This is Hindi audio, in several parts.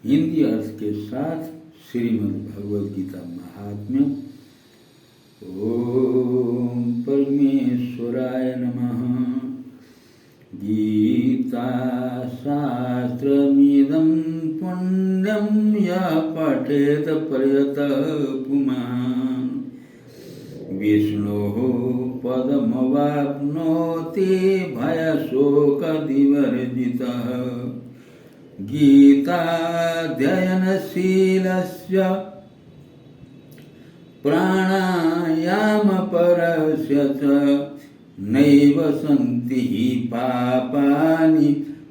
हिंदी अर्थ के साथ श्रीमद् भगवद गीता महात्म्य। ओम परमेश्वराय नमः। गीता शास्त्रमिदं पुण्यं यः पठेत पर्यतः पुमान् विष्णोः पदमवाप्नोति भयशोकविवर्जितः। गीताध्ययनशीलस्य प्राणायामपरस्य च नैव सन्ति हि पापानि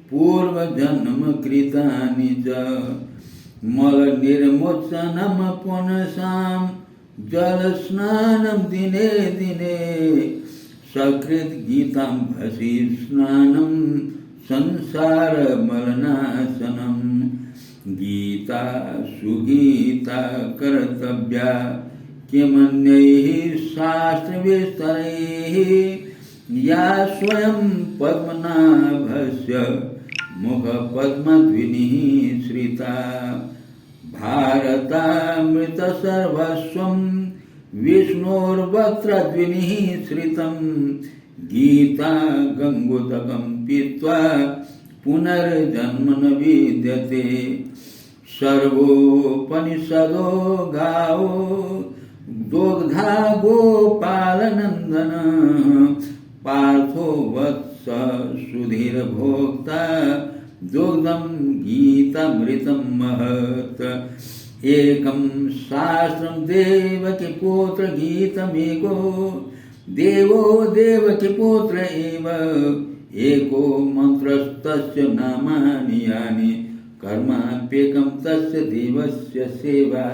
पूर्वजन्मकृतानि च। मलनिर्मोचनं पुंसां जलस्नानं दिने दिने सकृद्गीताम्भसि स्नानं संसारमलनाशनं। गीता सुगीता कर्तव्या किमन्यैः शास्त्रविस्तरैः या स्वयं पद्मनाभस्य मुखपद्मद्विनिः श्रिता। भारतामृतसर्वस्वं विष्णोर्वक्त्रद्विनिः श्रितं। गीता गङ्गोदकं पीत्वा पुनर्जन्म न विद्यते। सर्वोपनिषदो गावो दोग्धा गोपालनन्दन। पार्थो वत्स सुधीर्भोक्ता दुग्धं गीतामृतं महत्। एकं शास्त्रं देवकीपुत्र गीतमेको देवो देवकीपुत्र एव। एको मन्त्रस्तस्य नामानि यानि कर्माप्येकं तस्य देवस्य सेवा।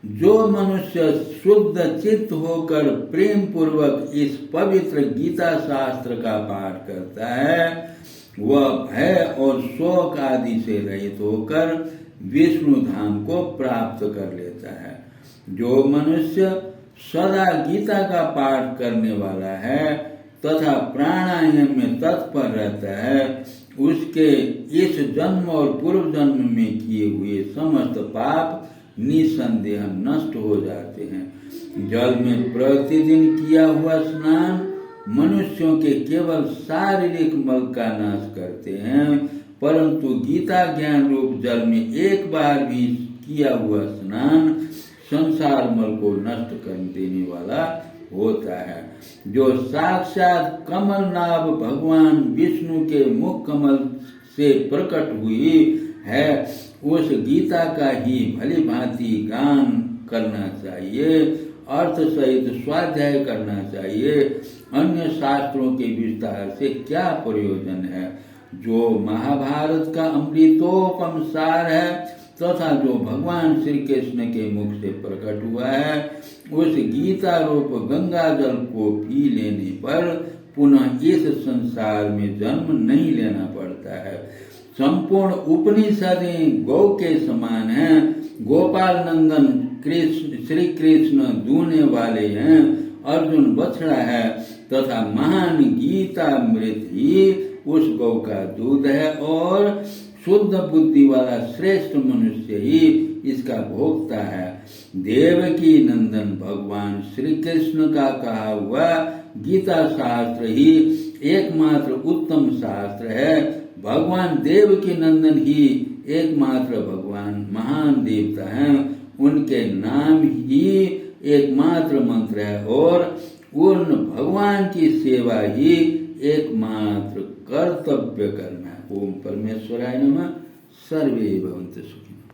जो मनुष्य शुद्ध चित्त होकर प्रेम पूर्वक इस पवित्र गीता शास्त्र का पाठ करता है वह भय और शोक आदि से रहित होकर विष्णु धाम को प्राप्त कर लेता है। जो मनुष्य सदा गीता का पाठ करने वाला है तथा प्राणायाम में तत्पर रहता है उसके इस जन्म और पूर्व जन्म में किए हुए समस्त पाप निसंदेह नष्ट हो जाते हैं। जल में प्रतिदिन किया हुआ स्नान मनुष्यों के केवल शारीरिक मल का नाश करते हैं, परंतु गीता ज्ञान रूप जल में एक बार भी किया हुआ स्नान संसार मल को नष्ट कर देने वाला होता है। जो साक्षात कमल नाभ भगवान विष्णु के मुख कमल से प्रकट हुई है उस गीता का ही भली भांति गान करना चाहिए, अर्थ सहित स्वाध्याय करना चाहिए। अन्य शास्त्रों के विस्तार से क्या प्रयोजन है। जो महाभारत का अमृतोपम सार है तथा जो भगवान श्री कृष्ण के मुख से प्रकट हुआ है उस गीता रूप गंगा जल को पी लेने पर पुनः इस संसार में जन्म नहीं लेना पड़ता है। संपूर्ण उपनिषदें गौ के समान हैं। गोपाल नंदन श्री कृष्ण दूने वाले हैं, अर्जुन बछड़ा है तथा महान गीतामृत ही उस गौ का दूध है और शुद्ध बुद्धि वाला श्रेष्ठ मनुष्य ही इसका भोक्ता है। देवकी नंदन भगवान श्री कृष्ण का कहा हुआ गीता शास्त्र ही एकमात्र उत्तम शास्त्र है। भगवान देवकी नंदन ही एकमात्र भगवान महान देवता हैं। उनके नाम ही एकमात्र मंत्र है और उन भगवान की सेवा ही एकमात्र कर्तव्य कर्म है। ओम परमेश्वराय नमः। सर्वे भवन्तु सुखिनः।